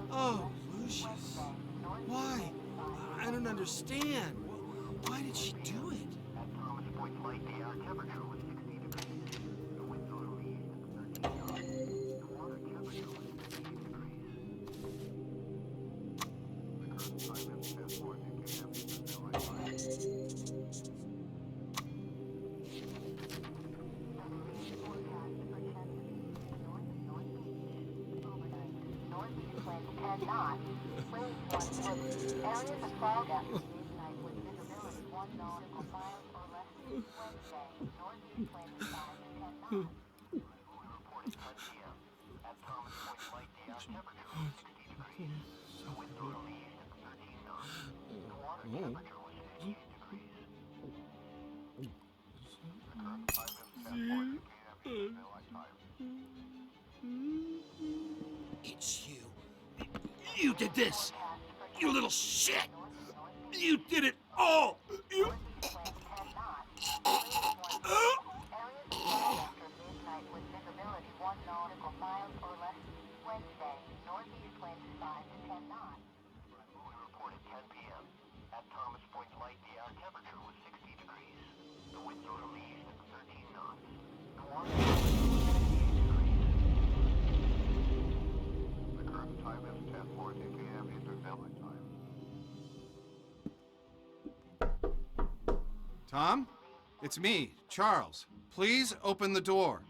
Oh, Lucius. Why? I don't understand. Why did she do it? It's you. You did this! You little shit! You did it all! You... Tom? It's me, Charles. Please open the door.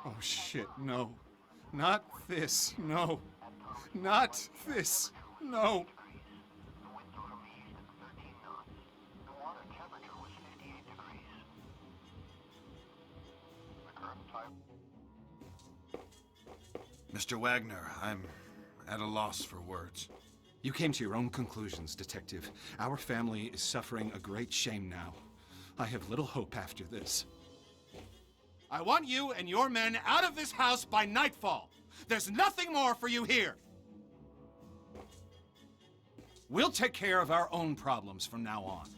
Oh shit, no. Not this, no. Not this, no. Mr. Wagner, I'm at a loss for words. You came to your own conclusions, Detective. Our family is suffering a great shame now. I have little hope after this. I want you and your men out of this house by nightfall. There's nothing more for you here. We'll take care of our own problems from now on.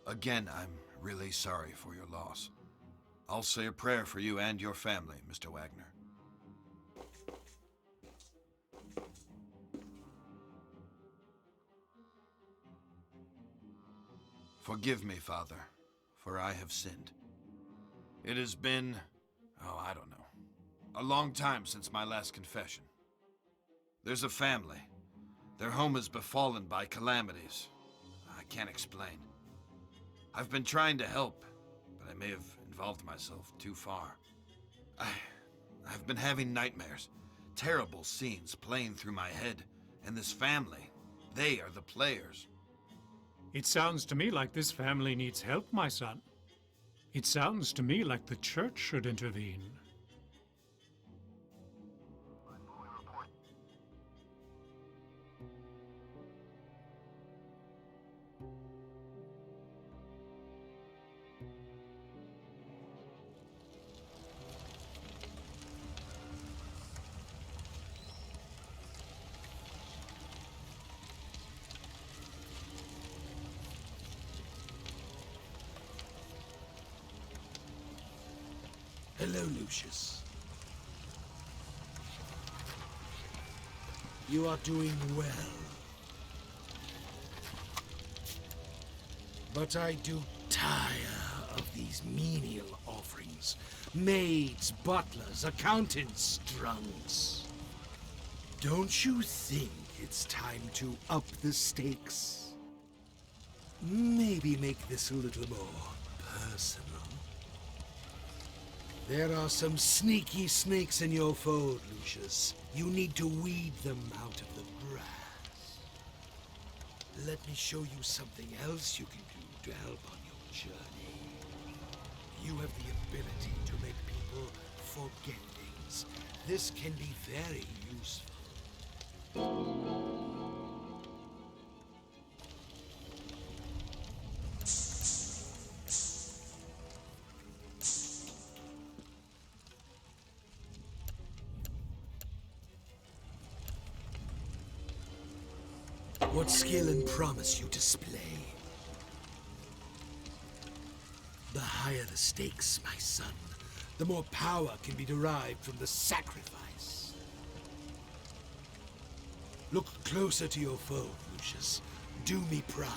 Again, I'm really sorry for your loss. I'll say a prayer for you and your family, Mr. Wagner. Forgive me, Father, for I have sinned. It has been, I don't know, a long time since my last confession. There's a family. Their home is befallen by calamities. I can't explain. I've been trying to help, but I may have involved myself too far. I've been having nightmares, terrible scenes playing through my head, and this family, they are the players. It sounds to me like this family needs help, my son. It sounds to me like the church should intervene. Hello, Lucius. You are doing well. But I do tire of these menial offerings. Maids, butlers, accountants, drunks. Don't you think it's time to up the stakes? Maybe make this a little more personal. There are some sneaky snakes in your fold, Lucius. You need to weed them out of the grass. Let me show you something else you can do to help on your journey. You have the ability to make people forget things. This can be very useful. What skill and promise you display? The higher the stakes, my son, the more power can be derived from the sacrifice. Look closer to your foe, Lucius. Do me proud.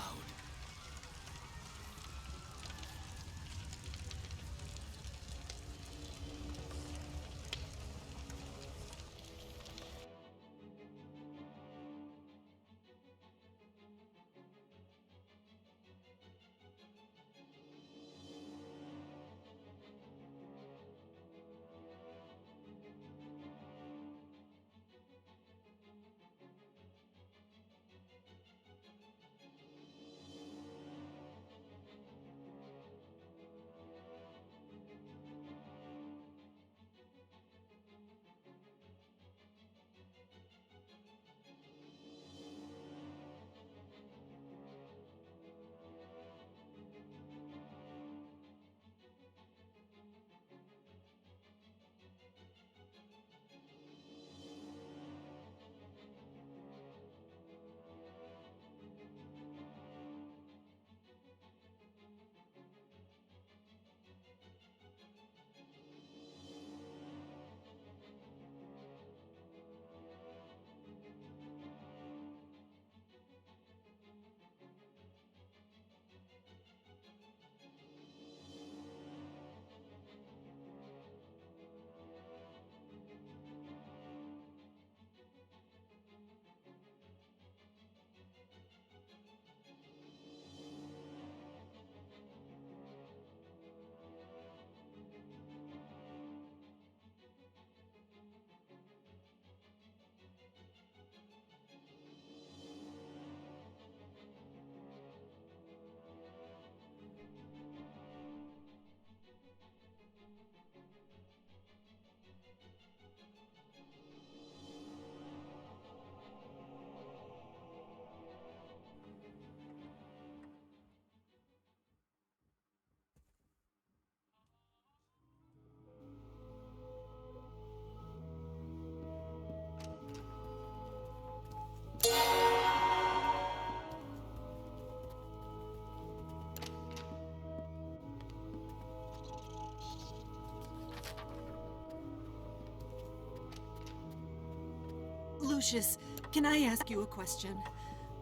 Lucius, can I ask you a question?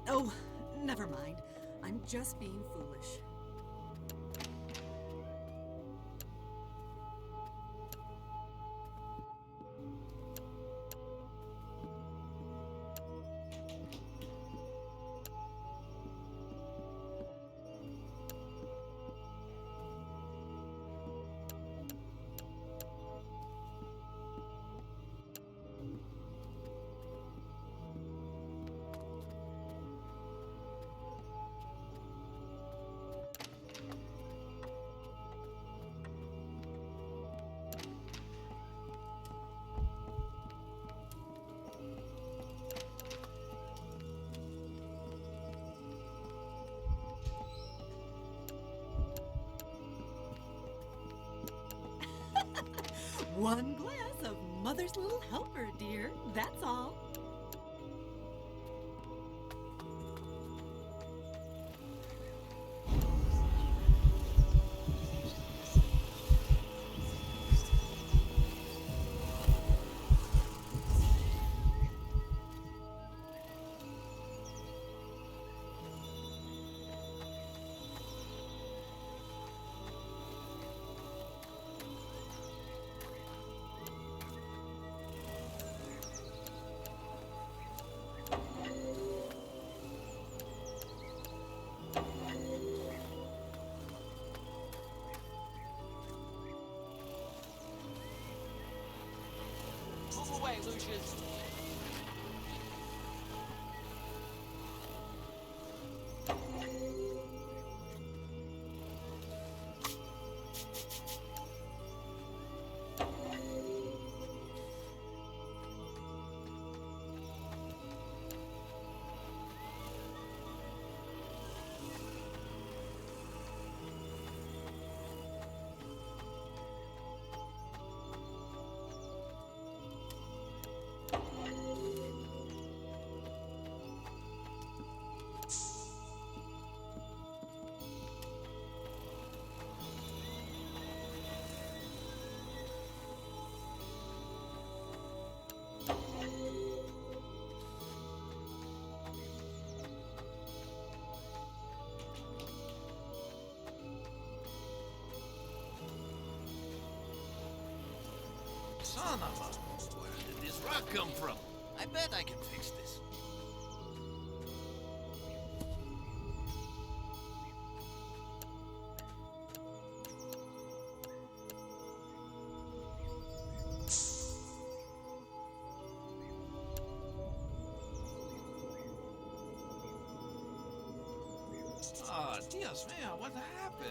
Oh, never mind. I'm just being foolish. One glass of Mother's Little Helper, dear. That's all. Move away, Lucius. Son of a... Where did this rock come from? I bet I can fix this. Ah, Dios mío, what happened?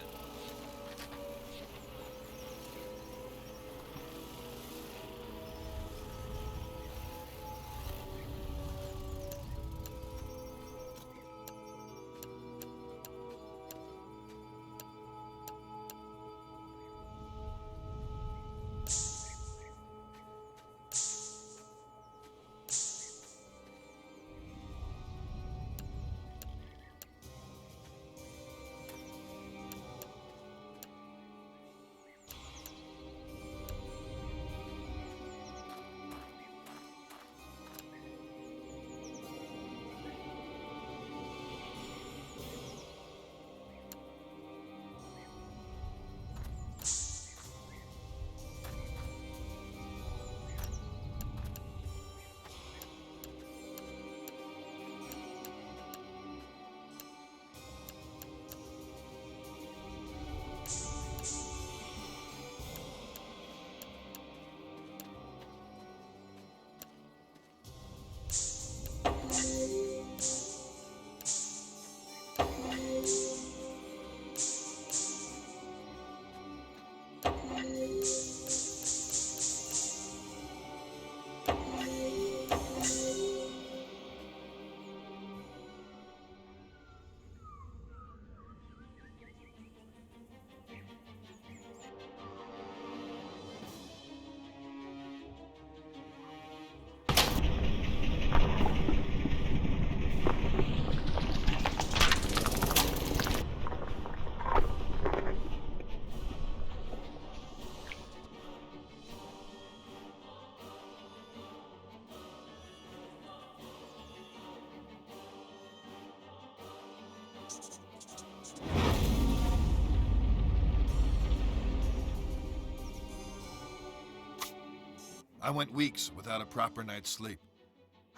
I went weeks without a proper night's sleep.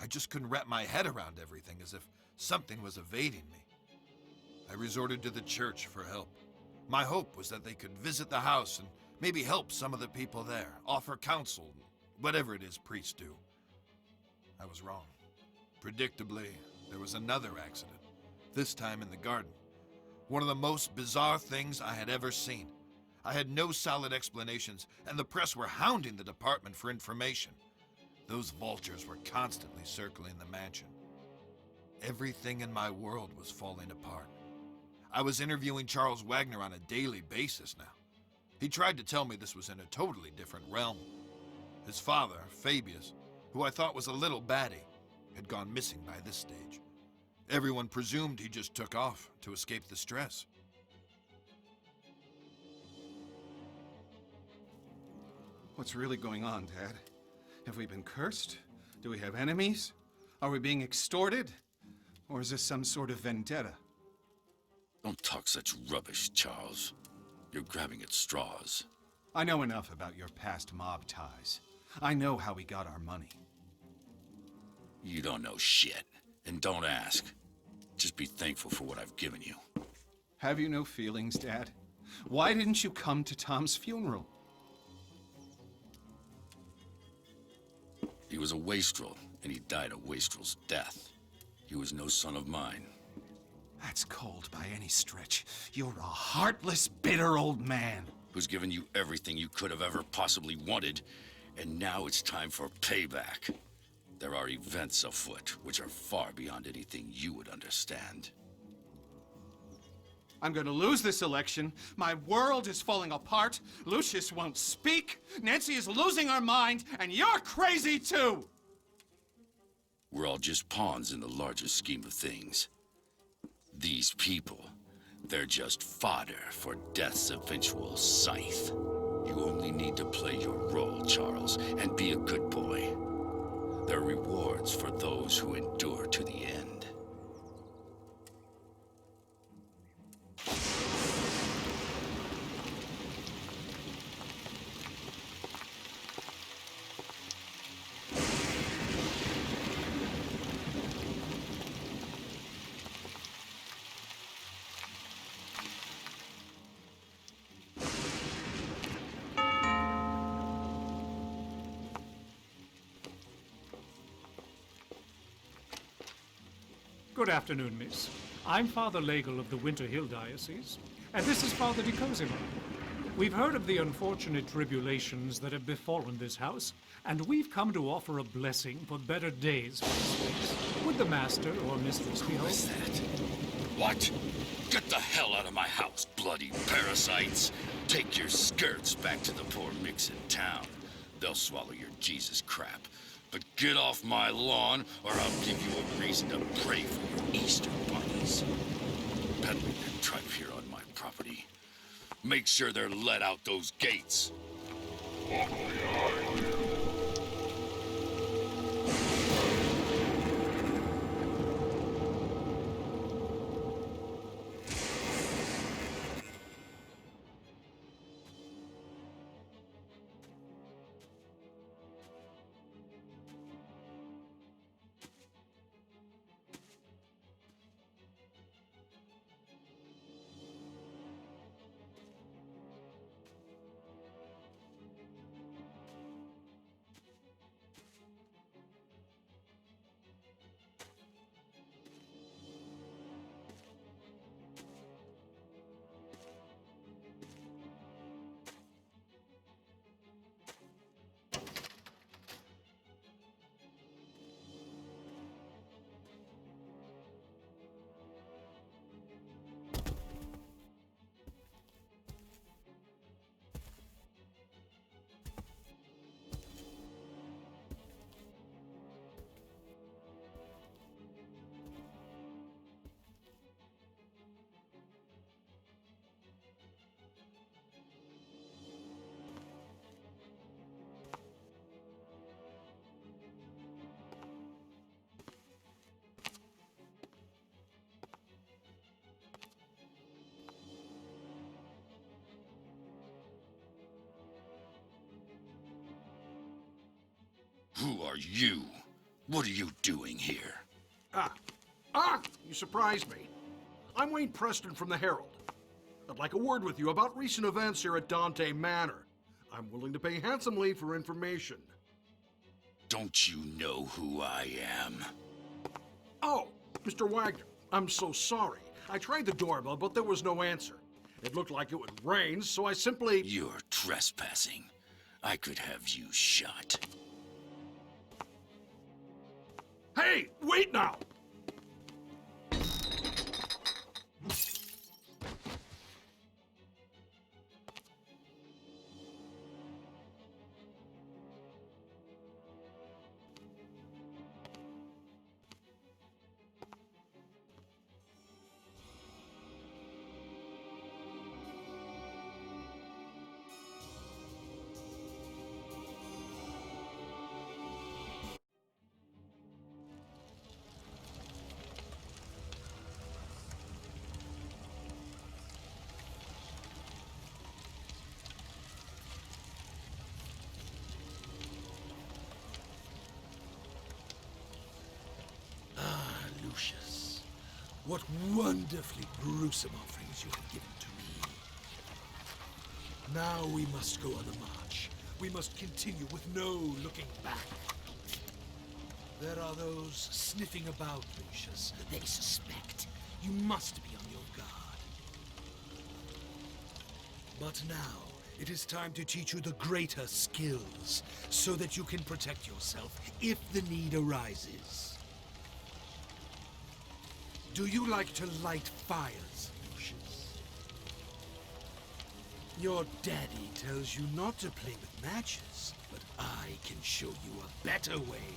I just couldn't wrap my head around everything, as if something was evading me. I resorted to the church for help. My hope was that they could visit the house and maybe help some of the people there, offer counsel, whatever it is priests do. I was wrong. Predictably, there was another accident, this time in the garden. One of the most bizarre things I had ever seen. I had no solid explanations, and the press were hounding the department for information. Those vultures were constantly circling the mansion. Everything in my world was falling apart. I was interviewing Charles Wagner on a daily basis now. He tried to tell me this was in a totally different realm. His father, Fabius, who I thought was a little batty, had gone missing by this stage. Everyone presumed he just took off to escape the stress. What's really going on, Dad? Have we been cursed? Do we have enemies? Are we being extorted? Or is this some sort of vendetta? Don't talk such rubbish, Charles. You're grabbing at straws. I know enough about your past mob ties. I know how we got our money. You don't know shit, and don't ask. Just be thankful for what I've given you. Have you no feelings, Dad? Why didn't you come to Tom's funeral? was a wastrel, and he died a wastrel's death. He was no son of mine. That's cold by any stretch. You're a heartless, bitter old man. Who's given you everything you could have ever possibly wanted, and now it's time for payback. There are events afoot which are far beyond anything you would understand. I'm going to lose this election. My world is falling apart. Lucius won't speak. Nancy is losing her mind, and you're crazy too! We're all just pawns in the larger scheme of things. These people, they're just fodder for death's eventual scythe. You only need to play your role, Charles, and be a good boy. There are rewards for those who endure to the end. Good afternoon, miss. I'm Father Legel of the Winter Hill Diocese, and this is Father de Cosimo. We've heard of the unfortunate tribulations that have befallen this house, and we've come to offer a blessing for better days for this place. Would the master or mistress be Who home? is that? What? Get the hell out of my house, bloody parasites! Take your skirts back to the poor micks in town. They'll swallow your Jesus crap. But get off my lawn, or I'll give you a reason to pray for your Easter bunnies. Peddling their tripe here on my property. Make sure they're let out those gates. Who are you? What are you doing here? You surprised me. I'm Wayne Preston from the Herald. I'd like a word with you about recent events here at Dante Manor. I'm willing to pay handsomely for information. Don't you know who I am? Oh, Mr. Wagner, I'm so sorry. I tried the doorbell, but there was no answer. It looked like it would rain, so I simply... You're trespassing. I could have you shot. Hey, wait now! Lucius, what wonderfully gruesome offerings you have given to me. Now we must go on the march. We must continue with no looking back. There are those sniffing about, Lucius. They suspect. You must be on your guard. But now, it is time to teach you the greater skills, so that you can protect yourself if the need arises. Do you like to light fires, Lucius? Your daddy tells you not to play with matches, but I can show you a better way.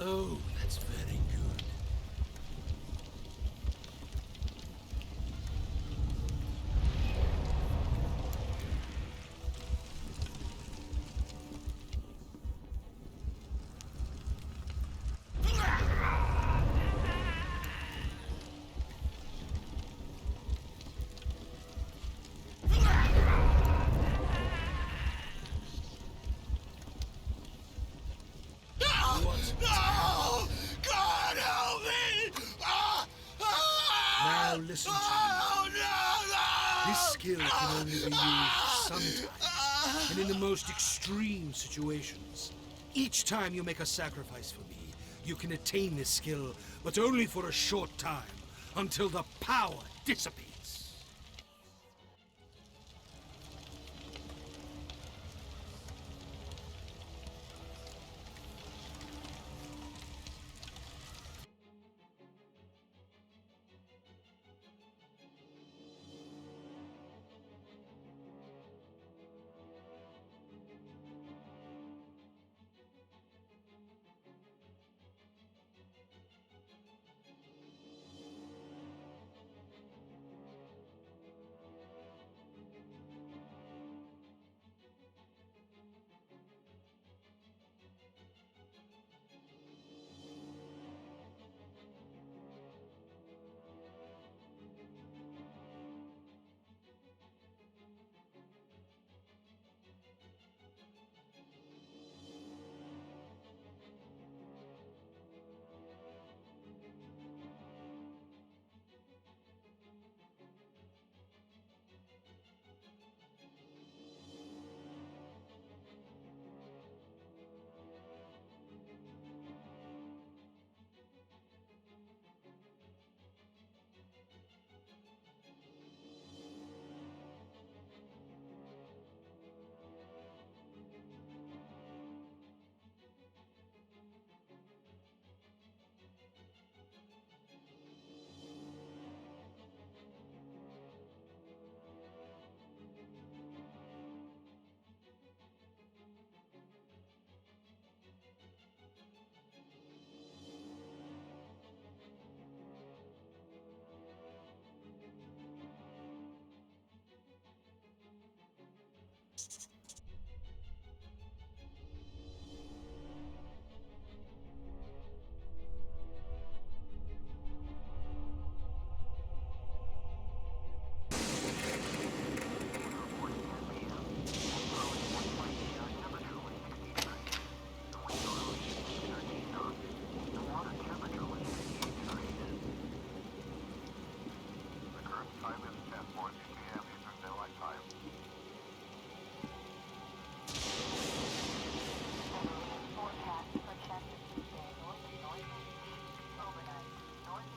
Oh, that's very good. No! God help me! Now listen to me. Oh, no! This skill can only be used sometimes, and in the most extreme situations. Each time you make a sacrifice for me, you can attain this skill, but only for a short time, until the power dissipates.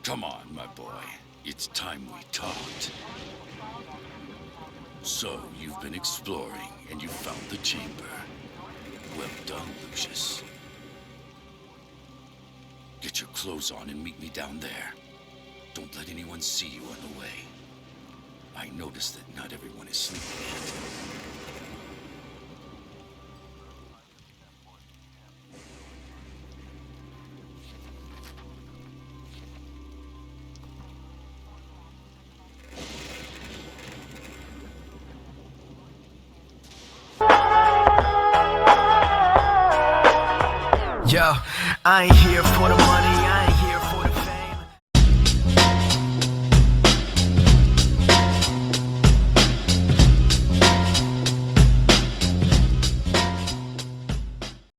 Come on, my boy. It's time we talked. So, you've been exploring, and you found the chamber. Well done, Lucius. Get your clothes on and meet me down there. Don't let anyone see you on the way. I noticed that not everyone is sleeping yet. Yo, I ain't here for the money.